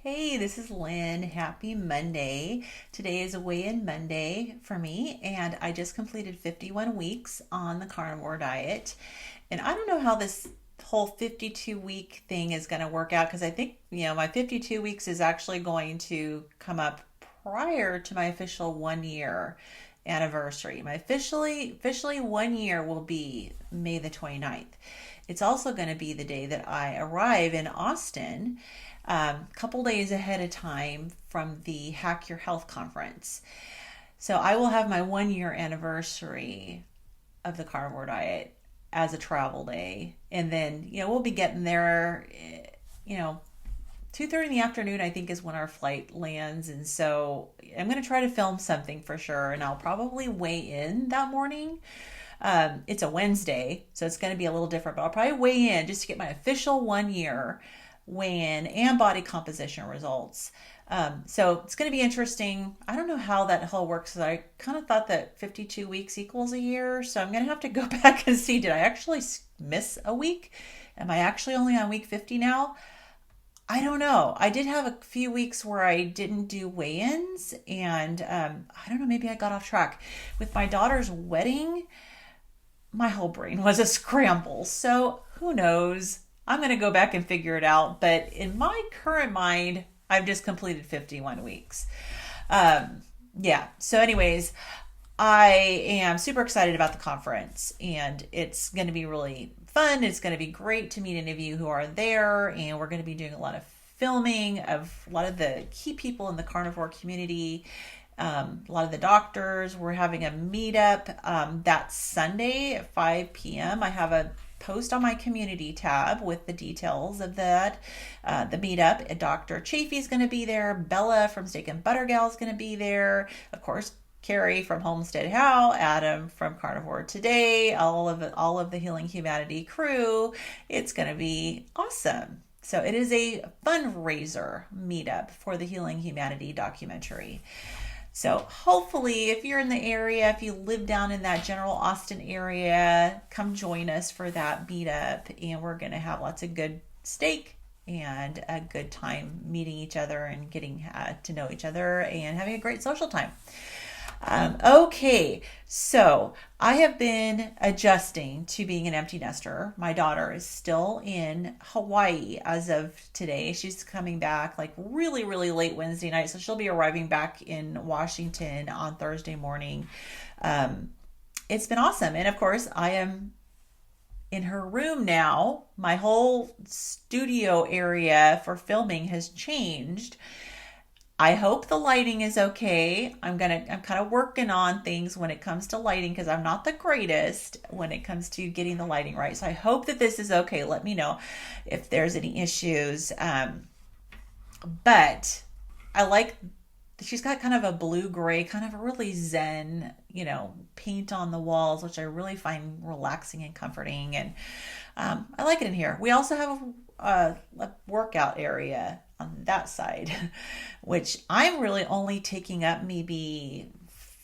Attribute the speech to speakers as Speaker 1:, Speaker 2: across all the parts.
Speaker 1: Hey, this is Lynn. Happy Monday. Today is a weigh-in Monday for me, and I just completed 51 weeks on the carnivore diet. And I don't know how this whole 52 week thing is going to work out because I think, my 52 weeks is actually going to come up prior to my official 1 year anniversary. My officially 1 year will be May the 29th. It's also going to be the day that I arrive in Austin, a couple days ahead of time from the Hack Your Health conference. So I will have my 1 year anniversary of the carnivore diet as a travel day. And then, we'll be getting there, 2:30 in the afternoon, I think, is when our flight lands. And so I'm going to try to film something for sure. And I'll probably weigh in that morning. It's a Wednesday, so it's going to be a little different, but I'll probably weigh in just to get my official 1 year weigh-in and body composition results. So it's going to be interesting. I don't know how that whole works because I kind of thought that 52 weeks equals a year. So I'm going to have to go back and see, did I actually miss a week? Am I actually only on week 50 now? I don't know. I did have a few weeks where I didn't do weigh-ins, and I don't know, maybe I got off track. With my daughter's wedding, my whole brain was a scramble. So who knows? I'm going to go back and figure it out. But in my current mind, I've just completed 51 weeks. Yeah. So anyways, I am super excited about the conference, and it's going to be really fun. It's going to be great to meet any of you who are there. And we're going to be doing a lot of filming of a lot of the key people in the carnivore community. A lot of the doctors. We're having a meetup that Sunday at 5 p.m. I have a post on my community tab with the details of that. The meetup. Dr. Chafee is going to be there. Bella from Steak and Butter Gal is going to be there. Of course, Carrie from Homestead How, Adam from Carnivore Today, all of the Healing Humanity crew. It's going to be awesome. So it is a fundraiser meetup for the Healing Humanity documentary. So hopefully, if you're in the area, if you live down in that general Austin area, come join us for that meetup. And we're going to have lots of good steak and a good time meeting each other and getting to know each other and having a great social time. Okay, so I have been adjusting to being an empty nester. My daughter is still in Hawaii as of today. She's coming back like really, really late Wednesday night. So she'll be arriving back in Washington on Thursday morning. It's been awesome. And of course, I am in her room now. My whole studio area for filming has changed. I hope the lighting is okay. I'm kind of working on things when it comes to lighting because I'm not the greatest when it comes to getting the lighting right. So I hope that this is okay. Let me know if there's any issues. But I like, she's got kind of a blue-gray, kind of a really zen, paint on the walls, which I really find relaxing and comforting. And I like it in here. We also have a workout area on that side, which I'm really only taking up maybe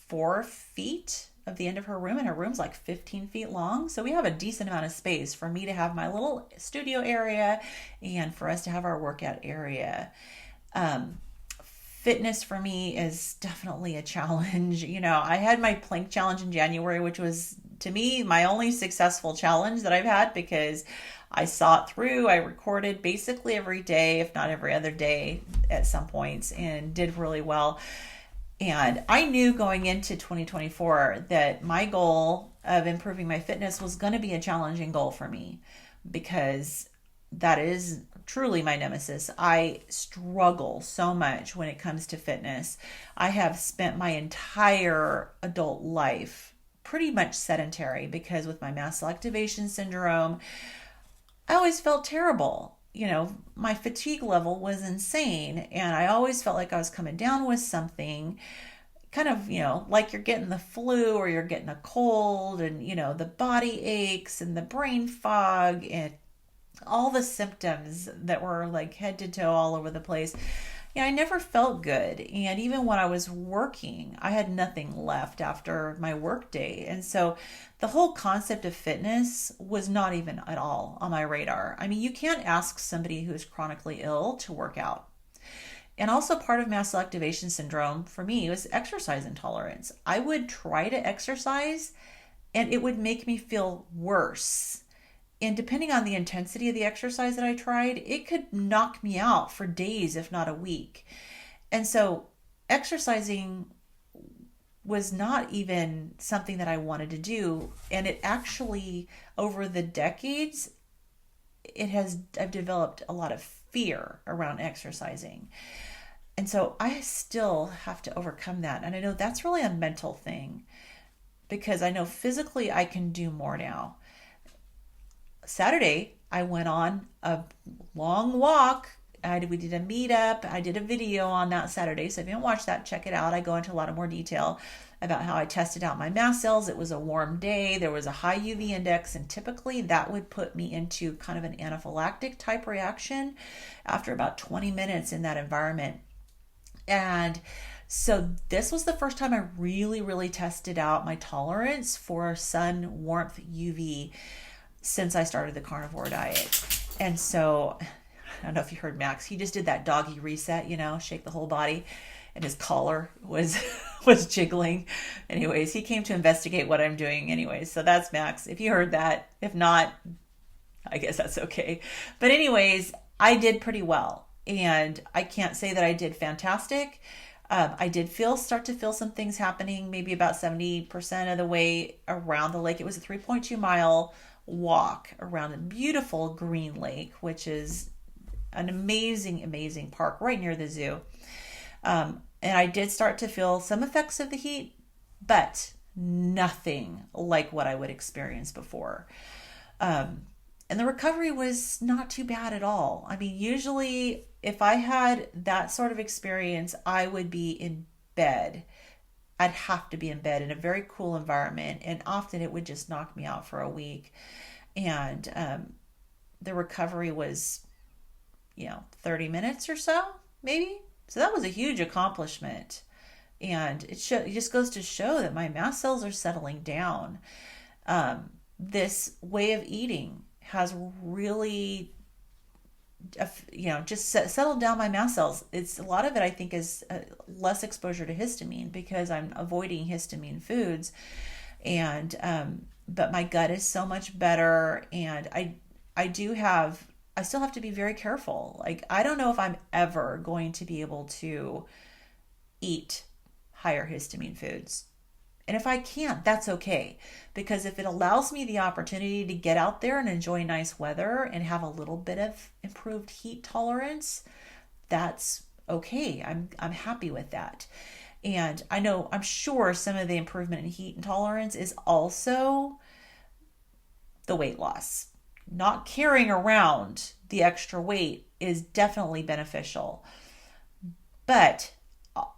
Speaker 1: 4 feet of the end of her room, and her room's like 15 feet long. So we have a decent amount of space for me to have my little studio area and for us to have our workout area. Fitness for me is definitely a challenge. I had my plank challenge in January, which was to me my only successful challenge that I've had because I saw it through. I recorded basically every day, if not every other day at some points, and did really well. And I knew going into 2024 that my goal of improving my fitness was going to be a challenging goal for me because that is truly my nemesis. I struggle so much when it comes to fitness. I have spent my entire adult life pretty much sedentary because with my Mast Cell Activation Syndrome, I always felt terrible. My fatigue level was insane, and I always felt like I was coming down with something, kind of, like you're getting the flu or you're getting a cold, and, the body aches and the brain fog and all the symptoms that were like head to toe all over the place. I never felt good. And even when I was working, I had nothing left after my work day. And so the whole concept of fitness was not even at all on my radar. I mean, you can't ask somebody who's chronically ill to work out. And also part of mast cell activation syndrome for me was exercise intolerance. I would try to exercise and it would make me feel worse. And depending on the intensity of the exercise that I tried, it could knock me out for days, if not a week. And so exercising was not even something that I wanted to do. And it actually, over the decades, I've developed a lot of fear around exercising. And so I still have to overcome that. And I know that's really a mental thing because I know physically I can do more now. Saturday, I went on a long walk. We did a meetup. I did a video on that Saturday. So if you haven't watched that, check it out. I go into a lot of more detail about how I tested out my mast cells. It was a warm day. There was a high UV index, and typically that would put me into kind of an anaphylactic type reaction after about 20 minutes in that environment. And so this was the first time I really, really tested out my tolerance for sun, warmth, UV since I started the carnivore diet. And so I don't know if you heard Max, he just did that doggy reset, shake the whole body, and his collar was was jiggling. Anyways, he came to investigate what I'm doing anyways. So that's Max. If you heard that, if not, I guess that's okay. But anyways, I did pretty well. And I can't say that I did fantastic. I did start to feel some things happening, maybe about 70% of the way around the lake. It was a 3.2 mile walk around a beautiful green lake, which is an amazing, amazing park right near the zoo. And I did start to feel some effects of the heat, but nothing like what I would experience before. And the recovery was not too bad at all. I mean, usually if I had that sort of experience, I would be in bed. I'd have to be in bed in a very cool environment. And often it would just knock me out for a week. And the recovery was, 30 minutes or so, maybe. So that was a huge accomplishment. And it just goes to show that my mast cells are settling down. This way of eating has really, just settled down my mast cells. It's a lot of it, I think, is less exposure to histamine because I'm avoiding histamine foods. And, but my gut is so much better. And I still have to be very careful. Like, I don't know if I'm ever going to be able to eat higher histamine foods. And if I can't, that's okay. Because if it allows me the opportunity to get out there and enjoy nice weather and have a little bit of improved heat tolerance, that's okay. I'm happy with that. And I'm sure some of the improvement in heat intolerance is also the weight loss. Not carrying around the extra weight is definitely beneficial. But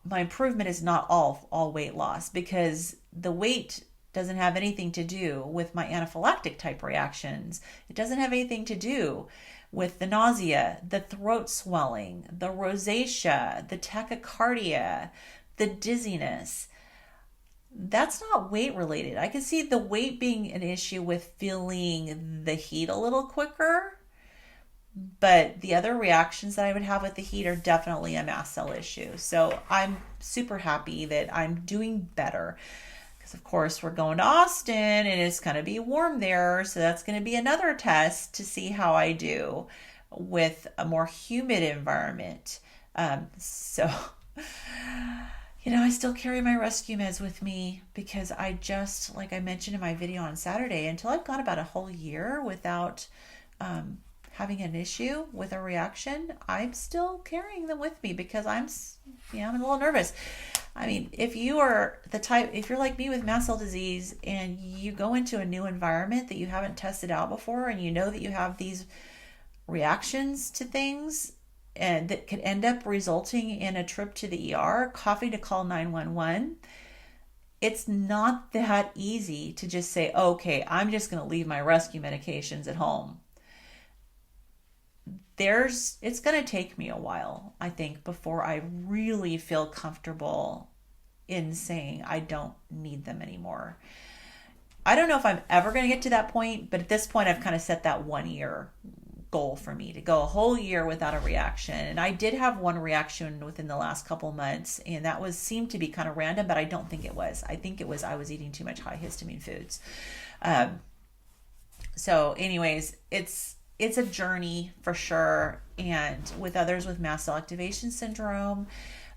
Speaker 1: my improvement is not all weight loss, because the weight doesn't have anything to do with my anaphylactic type reactions. It doesn't have anything to do with the nausea, the throat swelling, the rosacea, the tachycardia, the dizziness. That's not weight related. I can see the weight being an issue with feeling the heat a little quicker, but the other reactions that I would have with the heat are definitely a mast cell issue. So I'm super happy that I'm doing better, because of course we're going to Austin and it's going to be warm there. So that's going to be another test to see how I do with a more humid environment. I still carry my rescue meds with me because I just, like I mentioned in my video on Saturday, until I've gone about a whole year without having an issue with a reaction, I'm still carrying them with me because I'm a little nervous. I mean, if you're like me with mast cell disease and you go into a new environment that you haven't tested out before and you know that you have these reactions to things, and that could end up resulting in a trip to the ER, having to call 911. It's not that easy to just say, okay, I'm just going to leave my rescue medications at home. It's going to take me a while, I think, before I really feel comfortable in saying I don't need them anymore. I don't know if I'm ever going to get to that point, but at this point I've kind of set that 1 year goal for me to go a whole year without a reaction. And I did have one reaction within the last couple months, and that was seemed to be kind of random, but I don't think it was. I think it was I was eating too much high histamine foods. So anyways, it's a journey for sure. And with others with mast cell activation syndrome,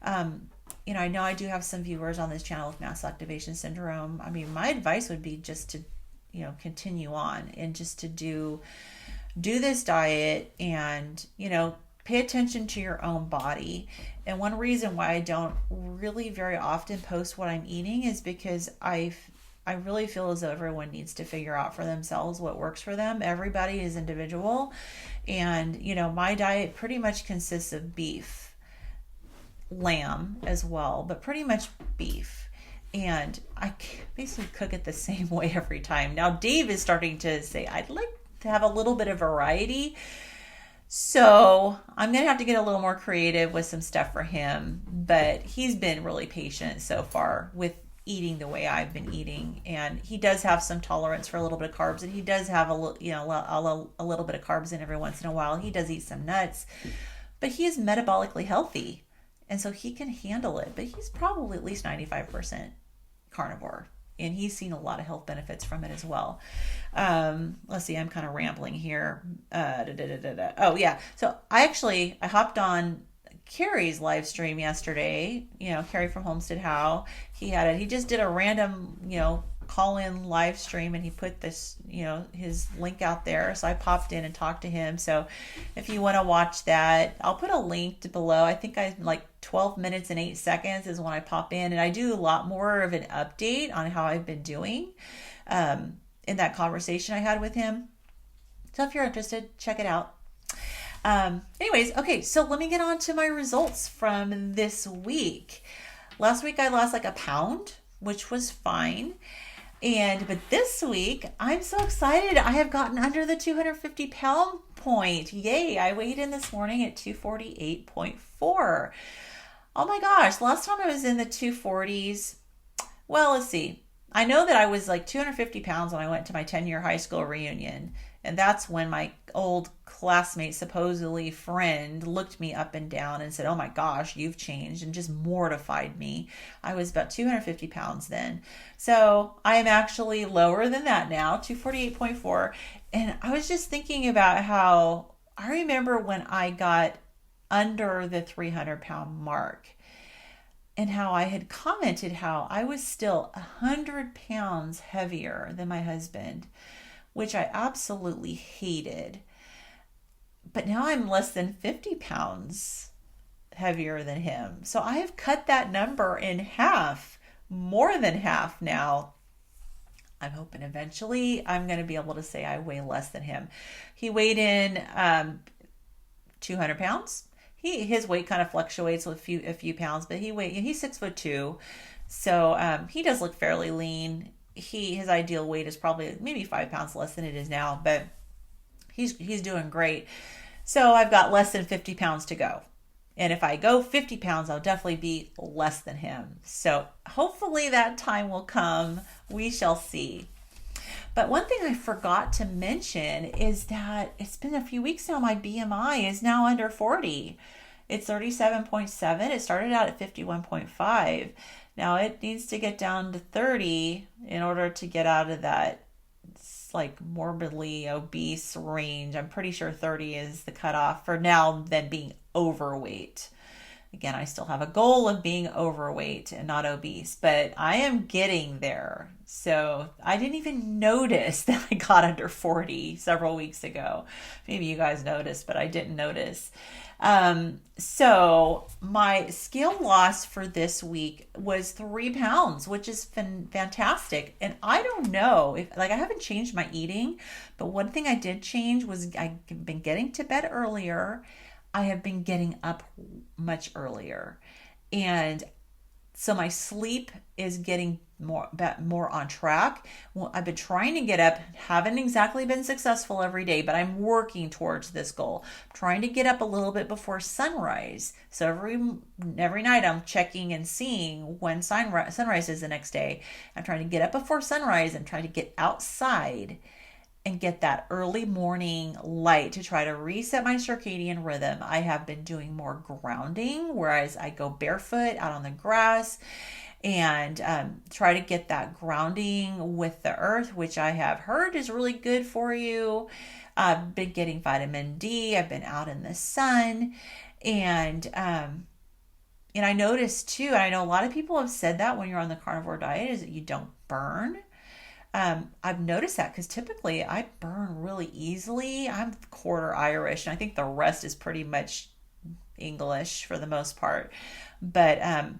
Speaker 1: I know I do have some viewers on this channel with mast cell activation syndrome. I mean, my advice would be just to, continue on and just to do this diet and, pay attention to your own body. And one reason why I don't really very often post what I'm eating is because I really feel as though everyone needs to figure out for themselves what works for them. Everybody is individual. And, my diet pretty much consists of beef, lamb as well, but pretty much beef. And I basically cook it the same way every time. Now, Dave is starting to say, I'd like to have a little bit of variety. So I'm going to have to get a little more creative with some stuff for him. But he's been really patient so far with eating the way I've been eating, and he does have some tolerance for a little bit of carbs, and he does have a little bit of carbs in every once in a while. He does eat some nuts, but he is metabolically healthy, and so he can handle it. But he's probably at least 95% carnivore, and he's seen a lot of health benefits from it as well. Let's see, I'm kind of rambling here. Oh yeah, so I hopped on Carrie's live stream yesterday, Carrie from Homestead How. He just did a random, call-in live stream, and he put this, his link out there. So I popped in and talked to him. So if you want to watch that, I'll put a link below. I think 12 minutes and 8 seconds is when I pop in, and I do a lot more of an update on how I've been doing in that conversation I had with him. So if you're interested, check it out. Anyways, okay, so let me get on to my results from this week. Last week I lost like a pound, which was fine. But this week I'm so excited. I have gotten under the 250 pound point. Yay. I weighed in this morning at 248.4. Oh my gosh. Last time I was in the 240s. Well, let's see. I know that I was like 250 pounds when I went to my 10-year high school reunion. And that's when my old classmate, supposedly friend, looked me up and down and said, oh my gosh, you've changed, and just mortified me. I was about 250 pounds then. So I am actually lower than that now, 248.4. And I was just thinking about how I remember when I got under the 300 pound mark, and how I had commented how I was still 100 pounds heavier than my husband, which I absolutely hated. But now I'm less than 50 pounds heavier than him. So I have cut that number in half, more than half now. I'm hoping eventually I'm going to be able to say I weigh less than him. He weighed in 200 pounds. His weight kind of fluctuates with a few pounds, but he's 6'2", so he does look fairly lean. His ideal weight is probably maybe 5 pounds less than it is now, but he's doing great. So I've got less than 50 pounds to go. And if I go 50 pounds, I'll definitely be less than him. So hopefully that time will come. We shall see. But one thing I forgot to mention is that it's been a few weeks now. My BMI is now under 40. It's 37.7. It started out at 51.5. Now it needs to get down to 30 in order to get out of that morbidly obese range. I'm pretty sure 30 is the cutoff for now than being overweight. Again, I still have a goal of being overweight and not obese, but I am getting there. So I didn't even notice that I got under 40 several weeks ago. Maybe you guys noticed, but I didn't notice. So my scale loss for this week was 3 pounds, which is fantastic. And I don't know if I haven't changed my eating, but one thing I did change was I've been getting to bed earlier. I have been getting up much earlier. And so my sleep is getting more on track. Well, I've been trying to get up, haven't exactly been successful every day, but I'm working towards this goal. I'm trying to get up a little bit before sunrise. So every night I'm checking and seeing when sunrise is the next day. I'm trying to get up before sunrise and trying to get outside and get that early morning light to try to reset my circadian rhythm. I have been doing more grounding, whereas I go barefoot out on the grass and try to get that grounding with the earth, which I have heard is really good for you. I've been getting vitamin D. I've been out in the sun, and I noticed too, and I know a lot of people have said that when you're on the carnivore diet is that you don't burn. I've noticed that because typically I burn really easily. I'm quarter Irish, and I think the rest is pretty much English for the most part. But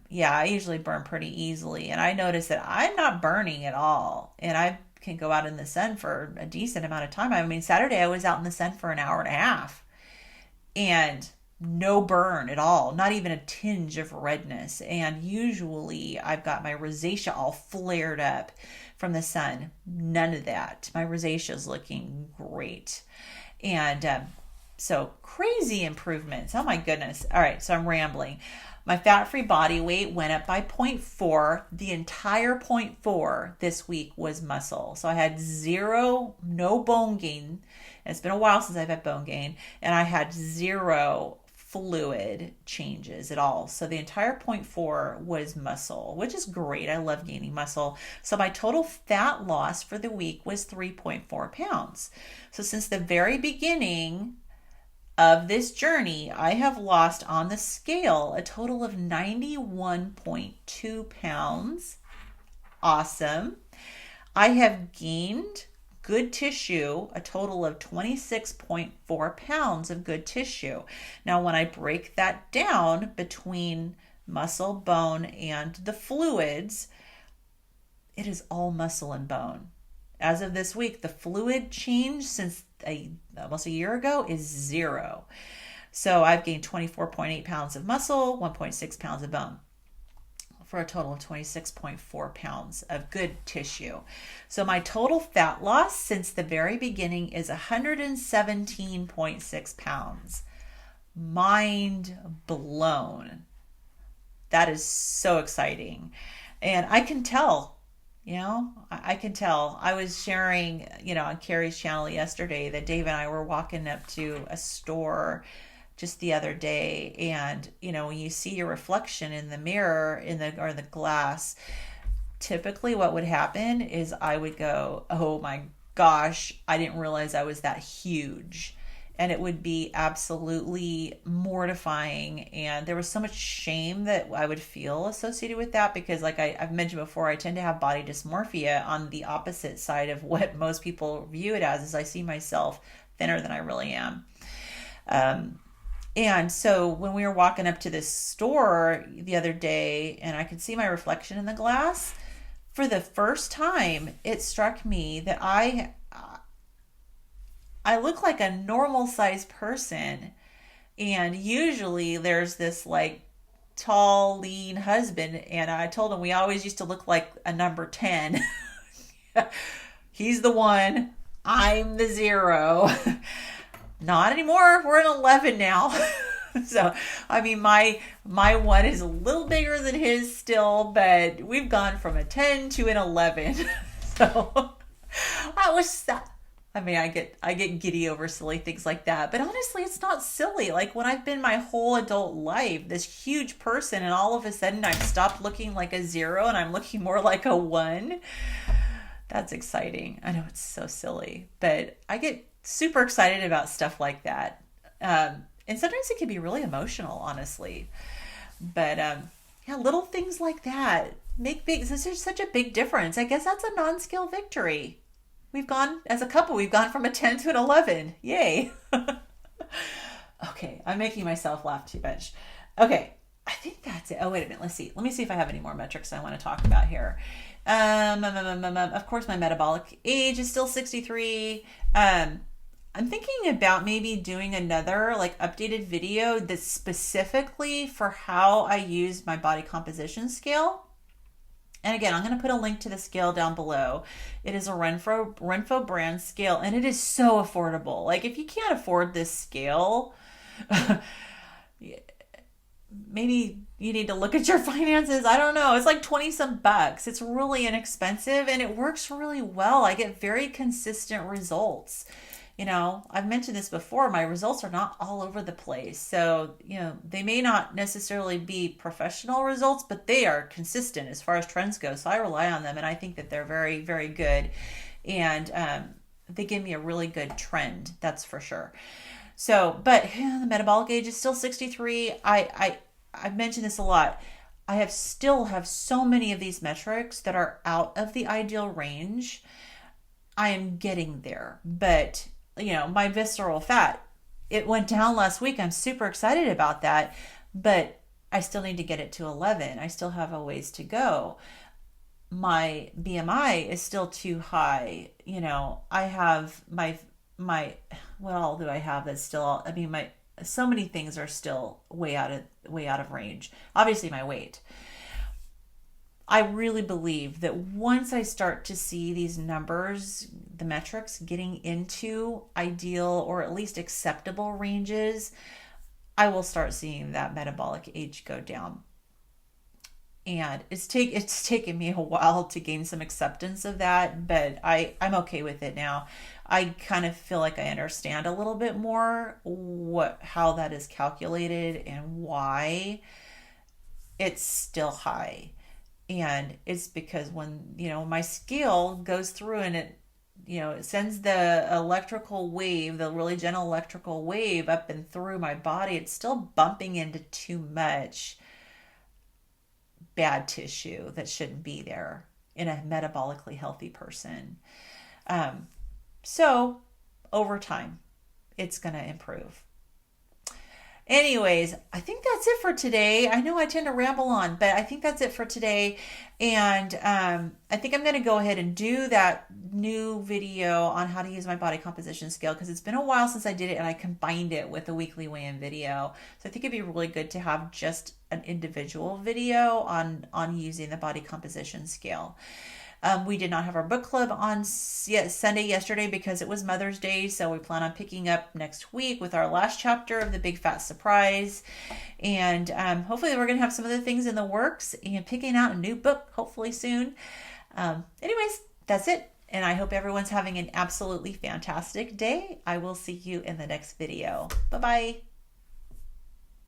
Speaker 1: yeah, I usually burn pretty easily. And I notice that I'm not burning at all. And I can go out in the sun for a decent amount of time. I mean, Saturday I was out in the sun for an hour and a half and no burn at all, not even a tinge of redness. And usually I've got my rosacea all flared up from the sun. None of that. My rosacea is looking great. And so crazy improvements. Oh my goodness. All right, so I'm rambling. My fat-free body weight went up by 0.4. The entire 0.4 this week was muscle. So I had no bone gain. It's been a while since I've had bone gain. And I had zero fluid changes at all. So the entire 0.4 was muscle, which is great. I love gaining muscle. So my total fat loss for the week was 3.4 pounds. So since the very beginning of this journey, I have lost on the scale a total of 91.2 pounds. Awesome. I have gained good tissue, a total of 26.4 pounds of good tissue. Now, when I break that down between muscle, bone, and the fluids, it is all muscle and bone. As of this week, the fluid change since almost a year ago is 0. So I've gained 24.8 pounds of muscle, 1.6 pounds of bone, for a total of 26.4 pounds of good tissue. So my total fat loss since the very beginning is 117.6 pounds. Mind blown. That is so exciting. And I can tell. I can tell. I was sharing, on Carrie's channel yesterday that Dave and I were walking up to a store just the other day, and when you see your reflection in the mirror or the glass, typically what would happen is I would go, oh my gosh, I didn't realize I was that huge. And it would be absolutely mortifying. And there was so much shame that I would feel associated with that because, like I've mentioned before, I tend to have body dysmorphia on the opposite side of what most people view it as, is I see myself thinner than I really am. And so when we were walking up to this store the other day and I could see my reflection in the glass, for the first time, it struck me that I look like a normal sized person, and usually there's this like tall, lean husband, and I told him we always used to look like a number 10. He's the 1, I'm the 0. Not anymore. We're an 11 now. So, I mean, my 1 is a little bigger than his still, but we've gone from a 10 to an 11. So I get giddy over silly things like that. But honestly, it's not silly. Like when I've been my whole adult life this huge person and all of a sudden I've stopped looking like a 0 and I'm looking more like a 1. That's exciting. I know it's so silly, but I get super excited about stuff like that. And sometimes it can be really emotional, honestly. But yeah, little things like that make this is such a big difference. I guess that's a non-skill victory. As a couple, we've gone from a 10 to an 11. Yay. Okay, I'm making myself laugh too much. Okay, I think that's it. Oh, wait a minute. Let's see. Let me see if I have any more metrics I want to talk about here. Of course, my metabolic age is still 63. I'm thinking about maybe doing another updated video that's specifically for how I use my body composition scale. And again, I'm going to put a link to the scale down below. It is a Renfo brand scale, and it is so affordable. Like if you can't afford this scale, maybe you need to look at your finances. I don't know. It's like 20 some bucks. It's really inexpensive and it works really well. I get very consistent results. I've mentioned this before. My results are not all over the place. So, they may not necessarily be professional results, but they are consistent as far as trends go. So I rely on them and I think that they're very, very good. And they give me a really good trend. That's for sure. So, but the metabolic age is still 63. I've mentioned this a lot. Still have so many of these metrics that are out of the ideal range. I am getting there, but my visceral fat, it went down last week. I'm super excited about that, but I still need to get it to 11. I still have a ways to go. My BMI is still too high. I have what all do I have that's still, so many things are still way out of range. Obviously my weight. I really believe that once I start to see these numbers, the metrics getting into ideal or at least acceptable ranges, I will start seeing that metabolic age go down. And it's taken me a while to gain some acceptance of that, but I'm okay with it now. I kind of feel like I understand a little bit more how that is calculated and why it's still high. And it's because when, my scale goes through and it sends the electrical wave, the really gentle electrical wave up and through my body, it's still bumping into too much bad tissue that shouldn't be there in a metabolically healthy person. So over time, it's going to improve. Anyways, I think that's it for today. I know I tend to ramble on, but I think that's it for today. And I think I'm going to go ahead and do that new video on how to use my body composition scale because it's been a while since I did it and I combined it with a weekly weigh-in video. So I think it'd be really good to have just an individual video on using the body composition scale. We did not have our book club on Sunday yesterday because it was Mother's Day, so we plan on picking up next week with our last chapter of The Big Fat Surprise. And hopefully we're going to have some other things in the works and picking out a new book hopefully soon. Anyways, that's it. And I hope everyone's having an absolutely fantastic day. I will see you in the next video. Bye-bye.